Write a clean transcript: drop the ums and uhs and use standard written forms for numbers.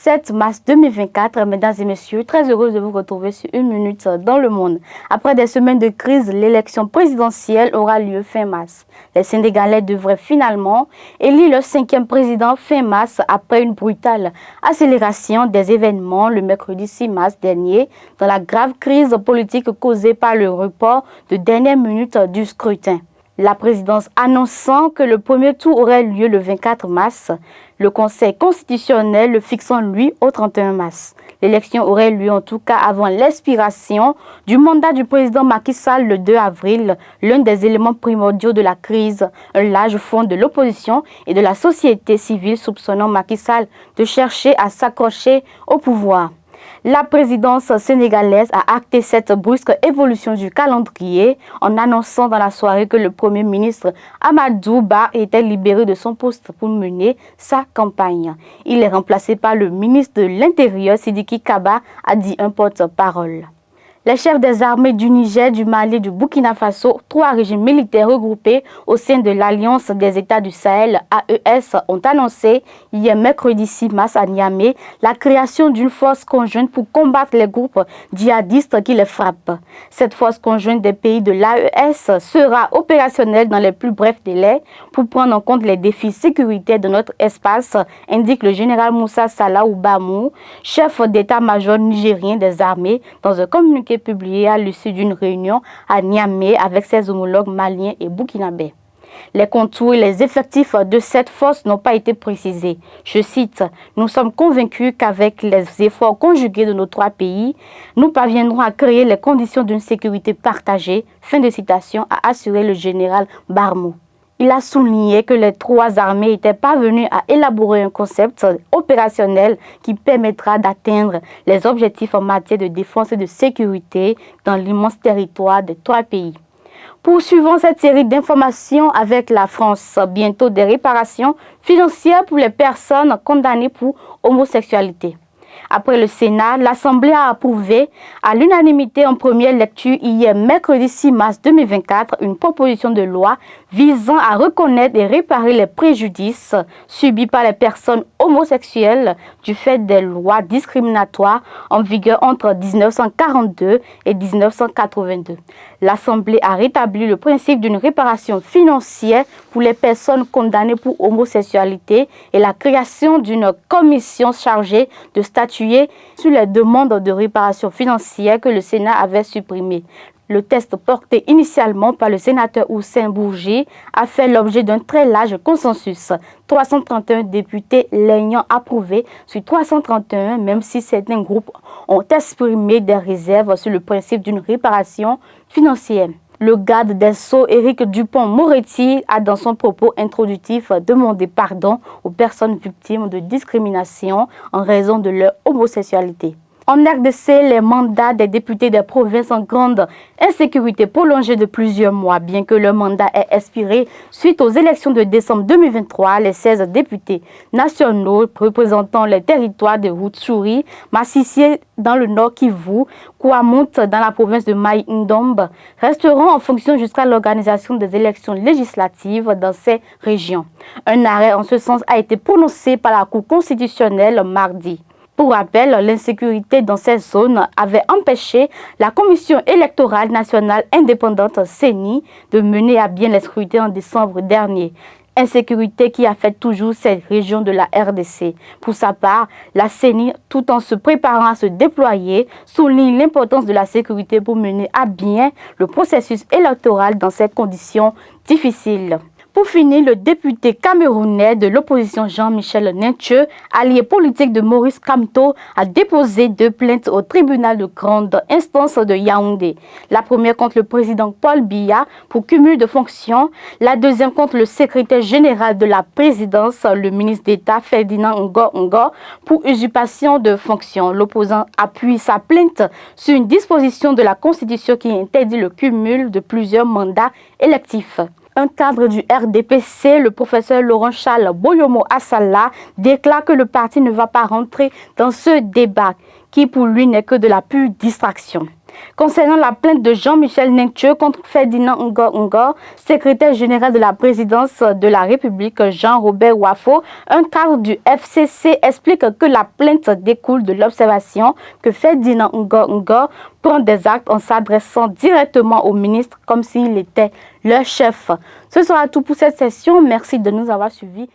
7 mars 2024. Mesdames et messieurs, très heureuse de vous retrouver sur Une Minute dans le Monde. Après des semaines de crise, l'élection présidentielle aura lieu fin mars. Les Sénégalais devraient finalement élire leur 5e président fin mars après une brutale accélération des événements le mercredi 6 mars dernier dans la grave crise politique causée par le report de dernière minute du scrutin. La présidence annonçant que le premier tour aurait lieu le 24 mars, le Conseil constitutionnel le fixant lui au 31 mars. L'élection aurait lieu en tout cas avant l'expiration du mandat du président Macky Sall le 2 avril, l'un des éléments primordiaux de la crise, un large front de l'opposition et de la société civile soupçonnant Macky Sall de chercher à s'accrocher au pouvoir. La présidence sénégalaise a acté cette brusque évolution du calendrier en annonçant dans la soirée que le Premier ministre Amadou Ba était libéré de son poste pour mener sa campagne. Il est remplacé par le ministre de l'Intérieur, Sidiki Kaba, a dit un porte-parole. Les chefs des armées du Niger, du Mali et du Burkina Faso, 3 régimes militaires regroupés au sein de l'Alliance des États du Sahel, AES, ont annoncé hier mercredi 6 mars à Niamey la création d'une force conjointe pour combattre les groupes djihadistes qui les frappent. Cette force conjointe des pays de l'AES sera opérationnelle dans les plus brefs délais pour prendre en compte les défis sécuritaires de notre espace, indique le général Moussa Salah Oubamou, chef d'état-major nigérien des armées, dans un communiqué publié à l'issue d'une réunion à Niamey avec ses homologues maliens et burkinabés. Les contours et les effectifs de cette force n'ont pas été précisés. Je cite, « Nous sommes convaincus qu'avec les efforts conjugués de nos 3 pays, nous parviendrons à créer les conditions d'une sécurité partagée », fin de citation, a assuré le général Barmou. Il a souligné que les 3 armées étaient parvenues à élaborer un concept opérationnel qui permettra d'atteindre les objectifs en matière de défense et de sécurité dans l'immense territoire des 3 pays. Poursuivons cette série d'informations avec la France. Bientôt des réparations financières pour les personnes condamnées pour homosexualité. Après le Sénat, l'Assemblée a approuvé à l'unanimité en première lecture hier mercredi 6 mars 2024 une proposition de loi visant à reconnaître et réparer les préjudices subis par les personnes homosexuelles du fait des lois discriminatoires en vigueur entre 1942 et 1982. L'Assemblée a rétabli le principe d'une réparation financière pour les personnes condamnées pour homosexualité et la création d'une commission chargée de statuer sur les demandes de réparation financière que le Sénat avait supprimées. Le texte porté initialement par le sénateur Hussein Bourgi a fait l'objet d'un très large consensus. 331 députés l'ayant approuvé sur 331, même si certains groupes ont exprimé des réserves sur le principe d'une réparation financière. Le garde des Sceaux, Éric Dupond-Moretti, a dans son propos introductif demandé pardon aux personnes victimes de discrimination en raison de leur homosexualité. En RDC, les mandats des députés des provinces en grande insécurité prolongés de plusieurs mois. Bien que leur mandat ait expiré suite aux élections de décembre 2023, les 16 députés nationaux représentant les territoires de Rutshuri, Massissi dans le nord Kivu, Kouamout dans la province de Maï-Ndombe resteront en fonction jusqu'à l'organisation des élections législatives dans ces régions. Un arrêt en ce sens a été prononcé par la Cour constitutionnelle mardi. Pour rappel, l'insécurité dans ces zones avait empêché la Commission électorale nationale indépendante CENI de mener à bien les scrutins en décembre dernier. Insécurité qui affecte toujours cette région de la RDC. Pour sa part, la CENI, tout en se préparant à se déployer, souligne l'importance de la sécurité pour mener à bien le processus électoral dans ces conditions difficiles. Pour finir, le député camerounais de l'opposition Jean-Michel Ninthieu, allié politique de Maurice Kamto, a déposé 2 plaintes au tribunal de grande instance de Yaoundé. La première contre le président Paul Biya pour cumul de fonctions, la deuxième contre le secrétaire général de la présidence, le ministre d'État Ferdinand Ngor pour usurpation de fonctions. L'opposant appuie sa plainte sur une disposition de la Constitution qui interdit le cumul de plusieurs mandats électifs. Un cadre du RDPC, le professeur Laurent-Charles Boyomo Assala, déclare que le parti ne va pas rentrer dans ce débat qui pour lui n'est que de la pure distraction. Concernant la plainte de Jean-Michel Ningthieu contre Ferdinand Ngor, secrétaire général de la présidence de la République, Jean-Robert Wafo, un cadre du FCC, explique que la plainte découle de l'observation que Ferdinand Ngor prend des actes en s'adressant directement au ministre comme s'il était leur chef. Ce sera tout pour cette session. Merci de nous avoir suivis.